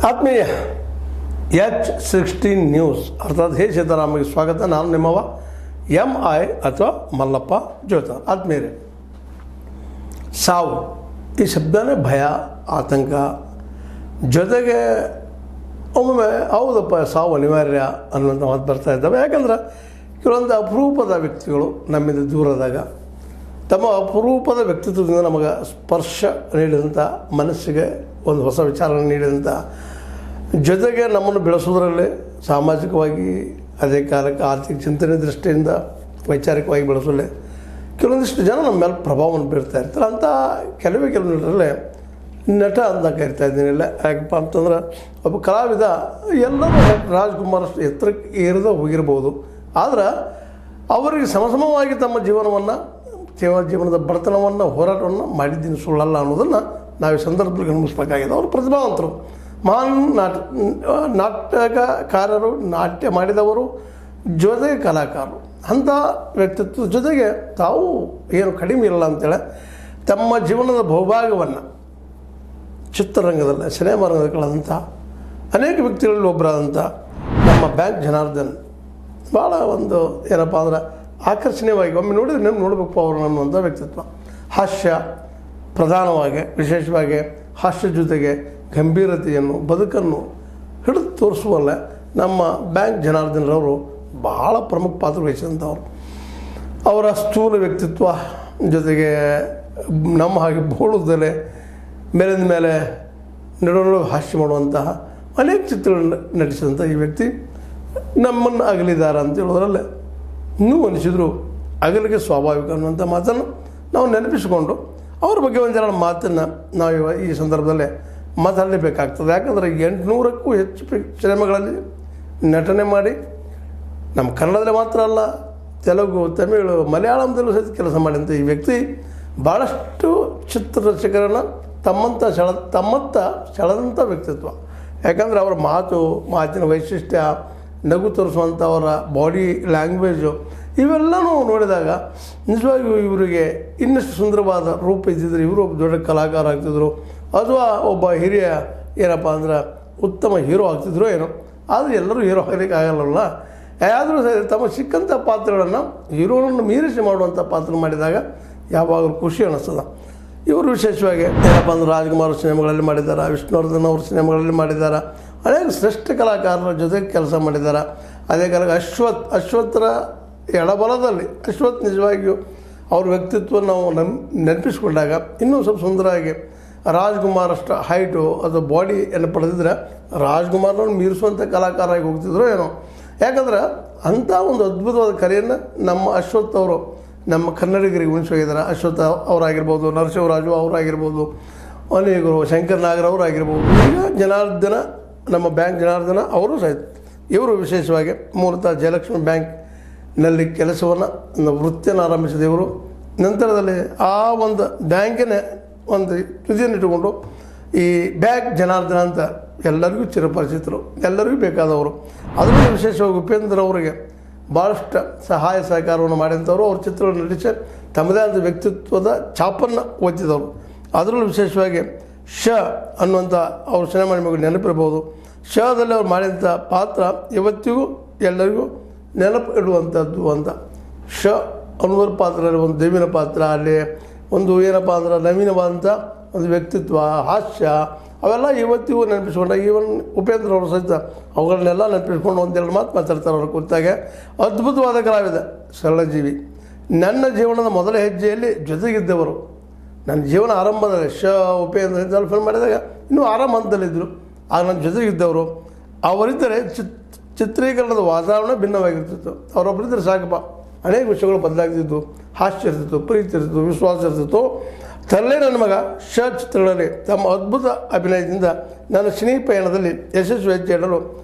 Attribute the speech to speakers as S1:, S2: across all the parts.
S1: ಆತ್ಮೀಯ H16 news ಅರ್ಥಾತ್ ಹೇ ಸೀತಾರಾಮಗೆ ಸ್ವಾಗತ. ನಾನು ನಿಮ್ಮವ MI ಅಥವಾ ಮಲ್ಲಪ್ಪ ಜೋತಾರ್. ಆತ್ಮೀಯರೇ, ಸಾವು ಈ ಶಬ್ದನೇ ಭಯ, ಆತಂಕ, ಜೊತೆಗೆ ಒಮ್ಮೊಮ್ಮೆ ಹೌದಪ್ಪ ಸಾವು ಅನಿವಾರ್ಯ ಅನ್ನುವಂಥ ಮಾತು ಬರ್ತಾ ಇದ್ದಾವೆ. ಯಾಕಂದ್ರೆ ಕೆಲವೊಂದು ಅಪರೂಪದ ವ್ಯಕ್ತಿಗಳು ನಮ್ಮಿಂದ ದೂರದಾಗ ತಮ್ಮ ಅಪರೂಪದ ವ್ಯಕ್ತಿತ್ವದಿಂದ ನಮಗೆ ಸ್ಪರ್ಶ ನೀಡಿದಂಥ, ಮನಸ್ಸಿಗೆ ಒಂದು ಹೊಸ ವಿಚಾರವನ್ನು ನೀಡಿದಂಥ, ಜೊತೆಗೆ ನಮ್ಮನ್ನು ಬೆಳೆಸೋದ್ರಲ್ಲಿ ಸಾಮಾಜಿಕವಾಗಿ, ಅದೇ ಕಾಲಕ್ಕೆ ಆರ್ಥಿಕ ಚಿಂತನೆ ದೃಷ್ಟಿಯಿಂದ ವೈಚಾರಿಕವಾಗಿ ಬೆಳೆಸೋಲ್ಲಿ ಕೆಲವೊಂದಿಷ್ಟು ಜನ ನಮ್ಮ ಮೇಲೆ ಪ್ರಭಾವವನ್ನು ಬೀರ್ತಾ ಇರ್ತಾರೆ. ಅಂಥ ಕೆಲವೇ ನಟ ಅಂತ ಕರಿತಾ ಇದ್ದೀನಿ. ಇಲ್ಲ ಯಾಕಪ್ಪ ಅಂತಂದ್ರೆ ಒಬ್ಬ ಕಲಾವಿದ ಎಲ್ಲರೂ ರಾಜ್ಕುಮಾರ್ ಅಷ್ಟು ಎತ್ತರಕ್ಕೆ ಏರಿದ ಹೋಗಿರ್ಬೋದು, ಆದ್ರೆ ಅವರಿಗೆ ಸಮಸಮವಾಗಿ ತಮ್ಮ ಜೀವನದ ಬಡತನವನ್ನು, ಹೋರಾಟವನ್ನು ಮಾಡಿದ್ದೀನಿ, ಸುಳ್ಳಲ್ಲ ಅನ್ನೋದನ್ನು ನಾವು ಈ ಸಂದರ್ಭದಲ್ಲಿ ಗಮನಿಸಬೇಕಾಗಿದೆ. ಅವರು ಪ್ರತಿಭಾವಂತರು, ಮಹಾನ್ ನಾಟಕಕಾರರು, ನಾಟ್ಯ ಮಾಡಿದವರು, ಜೊತೆಗೆ ಕಲಾಕಾರರು. ಅಂಥ ವ್ಯಕ್ತಿತ್ವದ ಜೊತೆಗೆ ತಾವು ಏನು ಕಡಿಮೆ ಇರಲ್ಲ ಅಂತೇಳಿ ತಮ್ಮ ಜೀವನದ ಬಹುಭಾಗವನ್ನು ಚಿತ್ರರಂಗದಲ್ಲಿ, ಸಿನಿಮಾ ರಂಗಗಳಂಥ ಅನೇಕ ವ್ಯಕ್ತಿಗಳಲ್ಲಿ ಒಬ್ಬರಾದಂಥ ನಮ್ಮ ಬ್ಯಾಂಕ್ ಜನಾರ್ದನ್ ಭಾಳ ಒಂದು ಏನಪ್ಪ ಅಂದ್ರೆ ಆಕರ್ಷಣೀಯವಾಗಿ ಒಮ್ಮೆ ನೋಡಿದ್ರೆ ನೆನಪು ನೋಡಬೇಕು ಅವರು ಅನ್ನುವಂಥ ವ್ಯಕ್ತಿತ್ವ. ಹಾಸ್ಯ ಪ್ರಧಾನವಾಗಿ, ವಿಶೇಷವಾಗಿ ಹಾಸ್ಯ ಜೊತೆಗೆ ಗಂಭೀರತೆಯನ್ನು, ಬದುಕನ್ನು ಹಿಡಿದು ತೋರಿಸುವಲ್ಲ ನಮ್ಮ ಬ್ಯಾಂಕ್ ಜನಾರ್ದನರವರು ಭಾಳ ಪ್ರಮುಖ ಪಾತ್ರ ವಹಿಸಿದಂಥವ್ರು. ಅವರ ಸ್ಥೂಲ ವ್ಯಕ್ತಿತ್ವ ಜೊತೆಗೆ ನಮ್ಮ ಹಾಗೆ ಬೋಳುವುದಲ್ಲೇ ಮೇಲಿಂದ ಮೇಲೆ ನಡು ಹಾಸ್ಯ ಮಾಡುವಂತಹ ಅನೇಕ ಚಿತ್ರಗಳನ್ನು ನಟಿಸಿದಂಥ ಈ ವ್ಯಕ್ತಿ ನಮ್ಮನ್ನು ಅಗಲಿದ್ದಾರೆ ಅಂತ ಹೇಳೋದ್ರಲ್ಲೇ ಇನ್ನೂ ಅನಿಸಿದ್ರು ಅಗಲಿಗೆ ಸ್ವಾಭಾವಿಕ ಅನ್ನುವಂಥ ಮಾತನ್ನು ನಾವು ನೆನಪಿಸಿಕೊಂಡು ಅವ್ರ ಬಗ್ಗೆ ಒಂದೆರಡು ಮಾತನ್ನು ನಾವು ಈ ಸಂದರ್ಭದಲ್ಲೇ ಮಾತಾಡಲೇಬೇಕಾಗ್ತದೆ. ಯಾಕಂದರೆ 800ಕ್ಕೂ ಹೆಚ್ಚು ಸಿನಿಮಾಗಳಲ್ಲಿ ನಟನೆ ಮಾಡಿ ನಮ್ಮ ಕನ್ನಡದಲ್ಲಿ ಮಾತ್ರ ಅಲ್ಲ, ತೆಲುಗು, ತಮಿಳು, ಮಲಯಾಳಂದಲ್ಲೂ ಸಹಿತ ಕೆಲಸ ಮಾಡಿದಂಥ ಈ ವ್ಯಕ್ತಿ ಭಾಳಷ್ಟು ಚಿತ್ರರಚಕರನ್ನು ತಮ್ಮತ್ತ ಸೆಳೆದಂಥ ವ್ಯಕ್ತಿತ್ವ. ಯಾಕಂದರೆ ಅವರ ಮಾತಿನ ವೈಶಿಷ್ಟ್ಯ, ನಗು ತೋರಿಸುವಂಥ ಅವರ ಬಾಡಿ ಲ್ಯಾಂಗ್ವೇಜು ಇವೆಲ್ಲವೂ ನೋಡಿದಾಗ ನಿಜವಾಗಿಯೂ ಇವರಿಗೆ ಇನ್ನಷ್ಟು ಸುಂದರವಾದ ರೂಪ ಇದ್ದಿದ್ರು ಇವರು ಒಬ್ಬ ದೊಡ್ಡ ಕಲಾಕಾರ ಆಗ್ತಿದ್ರು, ಅಥವಾ ಒಬ್ಬ ಹಿರಿಯ ಏನಪ್ಪ ಅಂದ್ರೆ ಉತ್ತಮ ಹೀರೋ ಆಗ್ತಿದ್ರು ಏನೋ. ಆದರೆ ಎಲ್ಲರೂ ಹೀರೋ ಆಗಲಿಕ್ಕೆ ಆಗಲ್ಲ. ಯಾರಾದರೂ ಸರಿ ತಮ್ಮ ಸಿಕ್ಕಂಥ ಪಾತ್ರಗಳನ್ನು ಹೀರೋನನ್ನು ಮೀರಿಸಿ ಮಾಡುವಂಥ ಪಾತ್ರ ಮಾಡಿದಾಗ ಯಾವಾಗಲೂ ಖುಷಿ ಅನ್ನಿಸ್ತದೆ. ಇವರು ವಿಶೇಷವಾಗಿ ಏನಪ್ಪ ಅಂದ್ರೆ ರಾಜ್ಕುಮಾರ್ ಸಿನಿಮಾಗಳಲ್ಲಿ ಮಾಡಿದ್ದಾರೆ, ವಿಷ್ಣುವರ್ಧನ್ ಅವ್ರ ಸಿನಿಮಾಗಳಲ್ಲಿ ಮಾಡಿದ್ದಾರೆ, ಅನೇಕ ಶ್ರೇಷ್ಠ ಕಲಾಕಾರರ ಜೊತೆಗೆ ಕೆಲಸ ಮಾಡಿದ್ದಾರೆ. ಅದೇ ಕಾಲಕ್ಕೆ ಅಶ್ವತ್ಥರ ಎಡಬಲದಲ್ಲಿ ಅಶ್ವಥ್ ನಿಜವಾಗಿಯೂ ಅವ್ರ ವ್ಯಕ್ತಿತ್ವ ನಾವು ನೆನಪಿಸ್ಕೊಂಡಾಗ ಇನ್ನೂ ಸ್ವಲ್ಪ ಸುಂದರವಾಗಿ ರಾಜ್ಕುಮಾರ್ ಅಷ್ಟು ಹೈಟು ಅಥವಾ ಬಾಡಿಯನ್ನು ಪಡೆದಿದ್ರೆ ರಾಜ್ಕುಮಾರ್ನವ್ರು ಮೀರಿಸುವಂಥ ಕಲಾಕಾರಾಗಿ ಹೋಗ್ತಿದ್ರು ಏನೋ. ಯಾಕಂದ್ರೆ ಅಂಥ ಒಂದು ಅದ್ಭುತವಾದ ಕಲೆಯನ್ನು ನಮ್ಮ ಅಶ್ವಥ್ ಅವರು ನಮ್ಮ ಕನ್ನಡಿಗರಿಗೆ ಉಣಿಸೋಗಿದ್ದಾರೆ. ಅಶ್ವಥ್ ಅವರಾಗಿರ್ಬೋದು, ನರಸಿಂಹರಾಜು ಅವರಾಗಿರ್ಬೋದು, ಅನೇಕರು, ಶಂಕರ್ ನಾಗರ್ ಅವರಾಗಿರ್ಬೋದು, ಈಗ ಜನಾರ್ದನ, ನಮ್ಮ ಬ್ಯಾಂಕ್ ಜನಾರ್ದನ ಅವರು ಸಹಿತ ಇವರು ವಿಶೇಷವಾಗಿ ಮೂಲತಃ ಜಯಲಕ್ಷ್ಮಿ ಬ್ಯಾಂಕ್ನಲ್ಲಿ ಕೆಲಸವನ್ನು ವೃತ್ತಿಯನ್ನು ಆರಂಭಿಸಿದ ಇವರು ನಂತರದಲ್ಲಿ ಆ ಒಂದು ಬ್ಯಾಂಕಿನ ಒಂದು ತುದಿಯನ್ನು ಇಟ್ಟುಕೊಂಡು ಈ ಬ್ಯಾಂಕ್ ಜನಾರ್ದನ ಅಂತ ಎಲ್ಲರಿಗೂ ಚಿರಪರಿಚಿತರು, ಎಲ್ಲರಿಗೂ ಬೇಕಾದವರು. ಅದರಲ್ಲೂ ವಿಶೇಷವಾಗಿ ಉಪೇಂದ್ರ ಅವರಿಗೆ ಭಾಳಷ್ಟು ಸಹಾಯ ಸಹಕಾರವನ್ನು ಮಾಡಿದಂಥವ್ರು. ಅವ್ರ ಚಿತ್ರಗಳನ್ನು ನಟಿಸಿ ತಮ್ಮದೇ ಆದ ವ್ಯಕ್ತಿತ್ವದ ಛಾಪನ್ನು ಒತ್ತಿದವರು. ಅದರಲ್ಲೂ ವಿಶೇಷವಾಗಿ ಅನ್ನುವಂಥ ಅವ್ರ ಸಿನಿಮಾ ನಿಮಗೆ ನೆನಪಿರ್ಬೋದು. ದಲ್ಲಿ ಅವ್ರು ಮಾಡಿದಂಥ ಪಾತ್ರ ಇವತ್ತಿಗೂ ಎಲ್ಲರಿಗೂ ನೆನಪು ಇಡುವಂಥದ್ದು ಅಂತ. ಅನ್ನುವ ಪಾತ್ರದಲ್ಲಿ ಒಂದು ದೇವಿನ ಪಾತ್ರ, ಅಲ್ಲಿ ಒಂದು ಏನಪ್ಪ ಅಂದ್ರೆ ನವೀನವಾದಂಥ ಒಂದು ವ್ಯಕ್ತಿತ್ವ, ಹಾಸ್ಯ, ಅವೆಲ್ಲ ಇವತ್ತಿಗೂ ನೆನಪಿಸ್ಕೊಂಡಾಗ ಈವನ್ ಉಪೇಂದ್ರ ಅವರು ಸಹಿತ ಅವುಗಳನ್ನೆಲ್ಲ ನೆನಪಿಸ್ಕೊಂಡು ಒಂದೆರಡು ಮಾತು ಮಾತಾಡ್ತಾರೆ ಅವ್ರ ಕುರಿತಾಗೆ. ಅದ್ಭುತವಾದ ಕಲಾವಿದ, ಸರಳಜೀವಿ. ನನ್ನ ಜೀವನದ ಮೊದಲ ಹೆಜ್ಜೆಯಲ್ಲಿ ಜೊತೆಗಿದ್ದವರು. ನನ್ನ ಜೀವನ ಆರಂಭದಲ್ಲಿ ಉಪೇಂದ್ರ ಅಂತ ಫಿಲ್ಮ್ ಮಾಡಿದಾಗ ಇನ್ನೂ ಆರಾಮ ಹಂತದಲ್ಲಿದ್ದರು. ಆಗ ನನ್ನ ಜೊತೆಗಿದ್ದವರು ಅವರಿದ್ದರೆ ಚಿತ್ರೀಕರಣದ ವಾತಾವರಣ ಭಿನ್ನವಾಗಿರ್ತಿತ್ತು. ಅವರೊಬ್ಬರಿದ್ದರೆ ಸಾಕಪ್ಪ, ಅನೇಕ ವಿಷಯಗಳು ಬದಲಾಗ್ತಿತ್ತು. ಹಾಸ್ಯ ಇರ್ತಿತ್ತು, ಪ್ರೀತಿ ಇರ್ತಿತ್ತು, ವಿಶ್ವಾಸ ಇರ್ತಿತ್ತು. ತರಲೇ ನನ್ನ ಮಗ ಚಿತ್ರಗಳಲ್ಲಿ ತಮ್ಮ ಅದ್ಭುತ ಅಭಿನಯದಿಂದ ನನ್ನ ಸಿನಿ ಪಯಣದಲ್ಲಿ ಯಶಸ್ವಿ ಹೆಜ್ಜೆ ಇಡಲು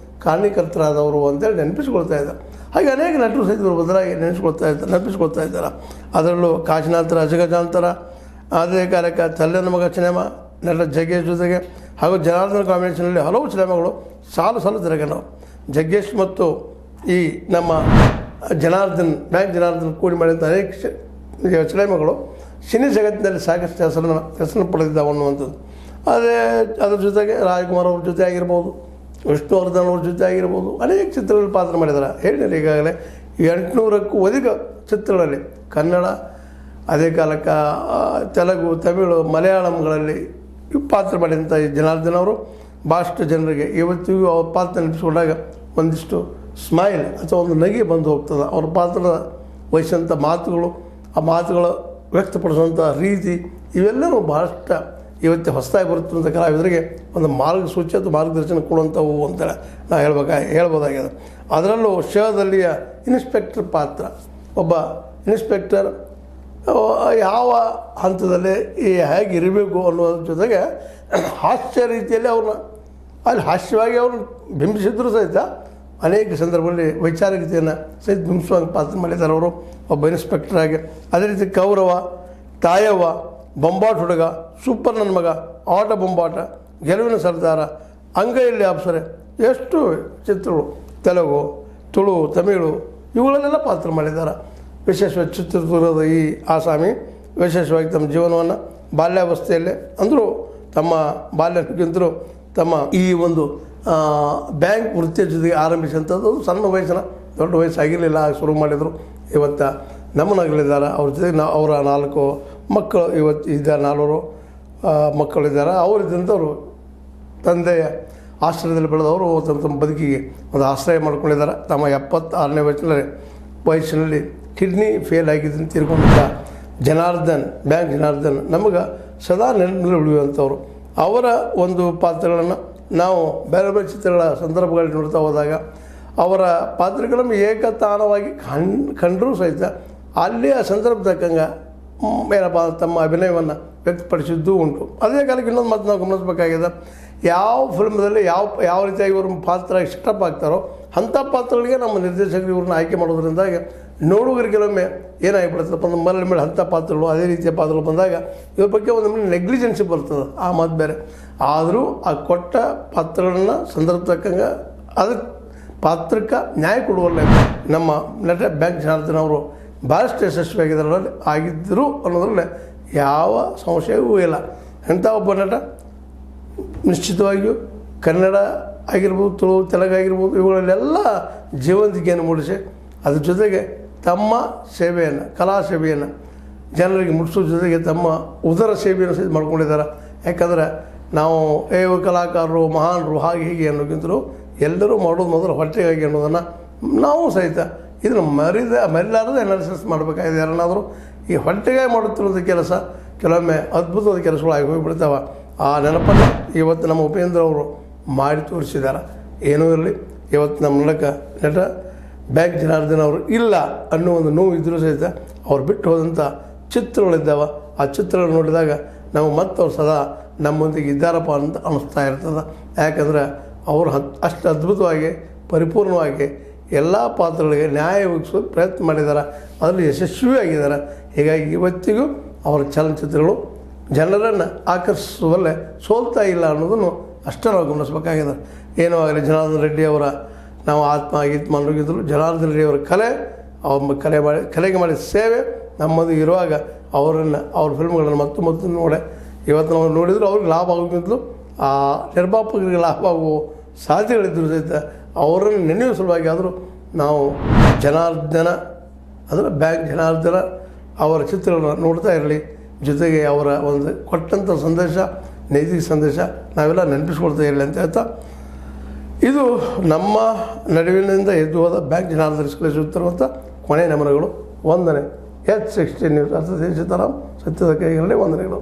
S1: ಕಾರಣೀಕರ್ತರಾದವರು ಅಂತೇಳಿ ನೆನಪಿಸ್ಕೊಳ್ತಾ ಇದ್ದಾರೆ. ಹಾಗೆ ಅನೇಕ ನಟರು ಸಹಿತ ಬದಲಾಗಿ ನೆನಪಿಸ್ಕೊಳ್ತಾ ಇದ್ದಾರೆ. ಅದರಲ್ಲೂ ಕಾಶಿನಾಥರ ಅಜಗಜಾಂತರ, ಅದೇ ಕಾಲಕ್ಕೆ ತಲ್ಲೆ ಮಗ ಸಿನಿಮಾ, ನಟ ಜಗ್ಗೇಶ್ ಜೊತೆಗೆ ಹಾಗೂ ಜನಾರ್ದನ ಕಾಂಬಿನೇಷನಲ್ಲಿ ಹಲವು ಸಿನಿಮಾಗಳು ಸಾಲು ತಿರುಗನವು. ಜಗ್ಗೇಶ್ ಮತ್ತು ಈ ನಮ್ಮ ಬ್ಯಾಂಕ್ ಜನಾರ್ದನ್ ಕೂಡಿ ಮಾಡಿದಂಥ ಅನೇಕ ಸಿನಿಮಾಗಳು ಸಿನಿ ಜಗತ್ತಿನಲ್ಲಿ ಸಾಕಷ್ಟು ಹೆಸರನ್ನು ಪಡೆದಿದ್ದಾವೆ ಅನ್ನುವಂಥದ್ದು. ಅದ್ರ ಜೊತೆಗೆ ರಾಜ್ಕುಮಾರ್ ಅವ್ರ ಜೊತೆ ಆಗಿರ್ಬೋದು, ವಿಷ್ಣುವರ್ಧನ್ ಅವ್ರ ಜೊತೆ ಆಗಿರ್ಬೋದು, ಅನೇಕ ಚಿತ್ರಗಳಲ್ಲಿ ಪಾತ್ರ ಮಾಡಿದ್ದಾರೆ. ಹೇಳಿದ್ದಾರೆ ಈಗಾಗಲೇ 800ಕ್ಕೂ ಅಧಿಕ ಚಿತ್ರಗಳಲ್ಲಿ ಕನ್ನಡ, ಅದೇ ಕಾಲಕ್ಕೆ ತೆಲುಗು, ತಮಿಳು, ಮಲಯಾಳಂಗಳಲ್ಲಿ ಪಾತ್ರ ಮಾಡಿದಂಥ ಈ ಜನಾರ್ದನ್ ಅವರು ಭಾಳಷ್ಟು ಜನರಿಗೆ ಇವತ್ತಿಗೂ ಅವ್ರ ಪಾತ್ರ ನೆನಪಿಸ್ಕೊಂಡಾಗ ಒಂದಿಷ್ಟು ಸ್ಮೈಲ್ ಅಥವಾ ಒಂದು ನಗೆ ಬಂದು ಹೋಗ್ತದೆ. ಅವ್ರ ಪಾತ್ರದ ವಹಿಸಿದಂಥ ಮಾತುಗಳು, ಆ ಮಾತುಗಳು ವ್ಯಕ್ತಪಡಿಸುವಂಥ ರೀತಿ ಇವೆಲ್ಲವೂ ಭಾಳಷ್ಟು ಇವತ್ತು ಹೊಸದಾಗಿ ಬರುತ್ತಂಥ ಕಲಾವಿದರಿಗೆ ಒಂದು ಮಾರ್ಗಸೂಚಿ ಅಥವಾ ಮಾರ್ಗದರ್ಶನ ಕೊಡುವಂಥವು ಅಂತೇಳಿ ನಾವು ಹೇಳ್ಬೋದಾಗಿದೆ. ಅದರಲ್ಲೂ ಶೋದಲ್ಲಿಯ ಇನ್ಸ್ಪೆಕ್ಟರ್ ಪಾತ್ರ, ಒಬ್ಬ ಇನ್ಸ್ಪೆಕ್ಟರ್ ಯಾವ ಹಂತದಲ್ಲಿ ಹೇಗೆ ಇರಬೇಕು ಅನ್ನೋದ್ರ ಜೊತೆಗೆ ಹಾಸ್ಯ ರೀತಿಯಲ್ಲಿ ಅವ್ರನ್ನ ಅಲ್ಲಿ ಹಾಸ್ಯವಾಗಿ ಅವ್ರನ್ನ ಬಿಂಬಿಸಿದ್ರು ಸಹಿತ ಅನೇಕ ಸಂದರ್ಭದಲ್ಲಿ ವೈಚಾರಿಕತೆಯನ್ನು ಸಹಿತ ಬಿಂಬಿಸುವಂಥ ಪಾತ್ರ ಮಾಡಿದ್ದಾರೆ ಅವರು ಒಬ್ಬ ಇನ್ಸ್ಪೆಕ್ಟರ್ ಆಗಿ. ಅದೇ ರೀತಿ ಕೌರವ, ತಾಯವ್ವ, ಬೊಂಬಾಟ್ ಹುಡುಗ, ಸೂಪರ್ ನನ್ನ ಮಗ, ಆಟ ಬೊಂಬಾಟ, ಗೆಲುವಿನ ಸರ್ದಾರ, ಅಂಗೈಯಲ್ಲಿ ಅಪ್ಸರೆ, ಎಷ್ಟು ಚಿತ್ರಗಳು ತೆಲುಗು, ತುಳು, ತಮಿಳು ಇವುಗಳನ್ನೆಲ್ಲ ಪಾತ್ರ ಮಾಡಿದ್ದಾರೆ. ವಿಶೇಷವಾಗಿ ಚಿತ್ರದುರ್ಗದ ಈ ಆಸಾಮಿ ವಿಶೇಷವಾಗಿ ತಮ್ಮ ಜೀವನವನ್ನು ಬಾಲ್ಯಾವಸ್ಥೆಯಲ್ಲೇ ಅಂದರೂ ತಮ್ಮ ಬಾಲ್ಯಕ್ಕಿಂತಲೂ ತಮ್ಮ ಈ ಒಂದು ಬ್ಯಾಂಕ್ ವೃತ್ತಿಯ ಜೊತೆಗೆ ಆರಂಭಿಸಿದಂಥದ್ದು ಸಣ್ಣ ವಯಸ್ಸಿನ, ದೊಡ್ಡ ವಯಸ್ಸಾಗಿರಲಿಲ್ಲ, ಶುರು ಮಾಡಿದರು. ಇವತ್ತು ನಮ್ಮನಾಗಲಿದ್ದಾರೆ. ಅವ್ರ ಜೊತೆಗೆ ಅವರ 4 ಮಕ್ಕಳು ಇವತ್ತು ಇದ್ದಾರೆ, 4 ಮಕ್ಕಳಿದ್ದಾರೆ. ಅವರಿದ್ದಂಥವ್ರು ತಂದೆಯ ಆಶ್ರಯದಲ್ಲಿ ಬೆಳೆದವರು ತಮ್ಮ ಬದುಕಿಗೆ ಒಂದು ಆಶ್ರಯ ಮಾಡ್ಕೊಂಡಿದ್ದಾರೆ. ತಮ್ಮ 76ನೇ ವಯಸ್ಸಿನಲ್ಲಿ ಕಿಡ್ನಿ ಫೇಲ್ ಆಗಿದ್ದನ್ನು ತೀರ್ಕೊಂಡಿದ್ದ ಜನಾರ್ದನ್, ಬ್ಯಾಂಕ್ ಜನಾರ್ದನ್ ನಮಗೆ ಸದಾ ನೆನಪಿನಲ್ಲಿ ಉಳಿಯುವಂಥವ್ರು. ಅವರ ಒಂದು ಪಾತ್ರಗಳನ್ನು ನಾವು ಬೇರೆ ಬೇರೆ ಚಿತ್ರಗಳ ಸಂದರ್ಭಗಳಲ್ಲಿ ನೋಡ್ತಾ ಹೋದಾಗ ಅವರ ಪಾತ್ರಗಳನ್ನು ಏಕತಾನವಾಗಿ ಕಂಡರೂ ಸಹಿತ ಅಲ್ಲಿಯ ಸಂದರ್ಭ ತಕ್ಕಂಗೆ ಏನಪ್ಪ ತಮ್ಮ ಅಭಿನಯವನ್ನು ವ್ಯಕ್ತಪಡಿಸಿದ್ದೂ ಉಂಟು. ಅದೇ ಕಾಲಕ್ಕೆ ಇನ್ನೊಂದು ಮಾತು ನಾವು ಗಮನಿಸಬೇಕಾಗಿದೆ, ಯಾವ ಫಿಲ್ಮ್ದಲ್ಲಿ ಯಾವ ರೀತಿಯಾಗಿ ಇವ್ರ ಪಾತ್ರ ಇಷ್ಟಪ್ ಆಗ್ತಾರೋ ಅಂಥ ಪಾತ್ರಗಳಿಗೆ ನಮ್ಮ ನಿರ್ದೇಶಕರು ಇವ್ರನ್ನ ಆಯ್ಕೆ ಮಾಡೋದ್ರಿಂದಾಗಿ ನೋಡುಗರಿಗೆ ಕೆಲವೊಮ್ಮೆ ಏನಾಗಿಬಿಡ್ತದಪ್ಪ ನಮ್ಮ ಮೇಲೆ ಅಂಥ ಪಾತ್ರಗಳು, ಅದೇ ರೀತಿಯ ಪಾತ್ರಗಳು ಬಂದಾಗ ಇವ್ರ ಬಗ್ಗೆ ಒಂದು ನೆಗ್ಲಿಜೆನ್ಸಿ ಬರ್ತದೆ, ಆ ಮಾತು ಬೇರೆ. ಆದರೂ ಆ ಕೊಟ್ಟ ಪಾತ್ರಗಳನ್ನು ಸಂದರ್ಭ ತಕ್ಕಂಗೆ ಅದಕ್ಕೆ ಪಾತ್ರಕ್ಕೆ ನ್ಯಾಯ ಕೊಡುವಲ್ಲ ನಮ್ಮ ನಟ ಬ್ಯಾಂಕ್ ಜನಾರ್ದನ್ ಅವರು ಭಾಳಷ್ಟು ಆಗಿದ್ದರು ಅನ್ನೋದ್ರಲ್ಲಿ ಯಾವ ಸಂಶಯವೂ ಇಲ್ಲ. ಅಂಥ ಒಬ್ಬ ನಟ ನಿಶ್ಚಿತವಾಗಿಯೂ ಕನ್ನಡ ಆಗಿರ್ಬೋದು, ತುಳು, ತೆಲುಗು ಆಗಿರ್ಬೋದು ಇವುಗಳಲ್ಲೆಲ್ಲ ಜೀವಂತಿಕೆಯನ್ನು ಮೂಡಿಸಿ ಅದ್ರ ಜೊತೆಗೆ ತಮ್ಮ ಸೇವೆಯನ್ನು, ಕಲಾ ಸೇವೆಯನ್ನು ಜನರಿಗೆ ಮುಟ್ಟಿಸೋ ಜೊತೆಗೆ ತಮ್ಮ ಉದರ ಸೇವೆಯನ್ನು ಸಹಿತ ಮಾಡ್ಕೊಂಡಿದ್ದಾರೆ. ಯಾಕಂದರೆ ನಾವು ಕಲಾಕಾರರು, ಮಹಾನರು ಹಾಗೆ ಹೀಗೆ ಅನ್ನೋಕ್ಕಿಂತಲೂ ಎಲ್ಲರೂ ಮಾಡೋದು ಮೊದಲು ಹೊಟ್ಟೆಗಾಗಿ ಅನ್ನೋದನ್ನು ನಾವು ಸಹಿತ ಇದನ್ನು ಮರಿಲಾರದೆ ಅನಾಲಿಸಿಸ್ ಮಾಡಬೇಕಾಗಿದೆ. ಯಾರನ್ನಾದರೂ ಈ ಹೊಟ್ಟೆಗಾಗಿ ಮಾಡುತ್ತಿರುವಂಥ ಕೆಲಸ ಕೆಲವೊಮ್ಮೆ ಅದ್ಭುತವಾದ ಕೆಲಸಗಳು ಆಗಿ ಹೋಗಿಬಿಡ್ತಾವೆ. ಆ ನೆನಪನ್ನು ಇವತ್ತು ನಮ್ಮ ಉಪೇಂದ್ರ ಅವರು ಮಾಡಿ ತೋರಿಸಿದ್ದಾರೆ. ಏನೂ ಇರಲಿ, ಇವತ್ತು ನಮ್ಮ ನಟ ಬ್ಯಾಂಕ್ ಜನಾರ್ದನ್ ಅವರು ಇಲ್ಲ ಅನ್ನೋ ಒಂದು ನೋವು ಇದ್ದರೂ ಸಹಿತ ಅವ್ರು ಬಿಟ್ಟು ಹೋದಂಥ ಚಿತ್ರಗಳಿದ್ದಾವೆ. ಆ ಚಿತ್ರಗಳು ನೋಡಿದಾಗ ನಾವು ಅವ್ರು ಸದಾ ನಮ್ಮೊಂದಿಗೆ ಇದ್ದಾರಪ್ಪ ಅಂತ ಅನ್ನಿಸ್ತಾ ಇರ್ತದೆ. ಯಾಕಂದರೆ ಅವರು ಅಷ್ಟು ಅದ್ಭುತವಾಗಿ ಪರಿಪೂರ್ಣವಾಗಿ ಎಲ್ಲ ಪಾತ್ರಗಳಿಗೆ ನ್ಯಾಯ ಒದಗಿಸೋ ಪ್ರಯತ್ನ ಮಾಡಿದ್ದಾರೆ, ಅದರಲ್ಲಿ ಯಶಸ್ವಿಯಾಗಿದ್ದಾರೆ. ಹೀಗಾಗಿ ಇವತ್ತಿಗೂ ಅವರ ಚಲನಚಿತ್ರಗಳು ಜನರನ್ನು ಆಕರ್ಷಿಸುವಲ್ಲೇ ಸೋಲ್ತಾ ಇಲ್ಲ ಅನ್ನೋದನ್ನು ಅಷ್ಟೇ ನಾವು ಗಮನಿಸಬೇಕಾಗಿದೆ. ಏನೋ ಆಗಲಿ ಜನಾರ್ದನ್ ರೆಡ್ಡಿ ಅವರ ನಾವು ಆತ್ಮ ಅನ್ನೋಗಿದ್ರು ಜನಾರ್ದನ್ ರೆಡ್ಡಿ ಅವರ ಕಲೆ, ಅವ್ರ ಕಲೆಗೆ ಮಾಡಿದ ಸೇವೆ ನಮ್ಮದು ಇರುವಾಗ ಅವ್ರ ಫಿಲ್ಮ್ಗಳನ್ನು ಮತ್ತು ನೋಡಿ ಇವತ್ತು ನಾವು ನೋಡಿದ್ರು ಅವ್ರಿಗೆ ಲಾಭ ಆಗೋಕ್ಕಿಂತಲೂ ಆ ನಿರ್ಮಾಪಕರಿಗೆ ಲಾಭ ಆಗುವ ಸಾಧ್ಯತೆಗಳಿದ್ದರೂ ಸಹಿತ ಅವರನ್ನು ನೆನೆಯುವ ಸಲುವಾಗಿ ಆದರೂ ನಾವು ಜನಾರ್ದನ ಅಂದರೆ ಬ್ಯಾಂಕ್ ಜನಾರ್ದನ ಅವರ ಚಿತ್ರಗಳನ್ನು ನೋಡ್ತಾ ಇರಲಿ. ಜೊತೆಗೆ ಅವರ ಒಂದು ಕೊಟ್ಟಂಥ ಸಂದೇಶ, ನೈತಿಕ ಸಂದೇಶ ನಾವೆಲ್ಲ ನೆನಪಿಸ್ಕೊಳ್ತಾ ಇರಲಿ ಅಂತ ಹೇಳ್ತಾ, ಇದು ನಮ್ಮ ನಡುವಿನಿಂದ ಎದ್ದು ಹೋದ ಬ್ಯಾಂಕ್ ಜನಾರ್ದನ ಕಳಿಸುತ್ತಿರುವಂಥ ಕೊನೆಯ ನಮನಗಳು. ವಂದನೆ. H16 news. ಅರ್ಥ ಸೀತಾರಾಮ್, ಸತ್ಯದ ಕೈಗಳಲ್ಲಿ ವಂದನೆಗಳು.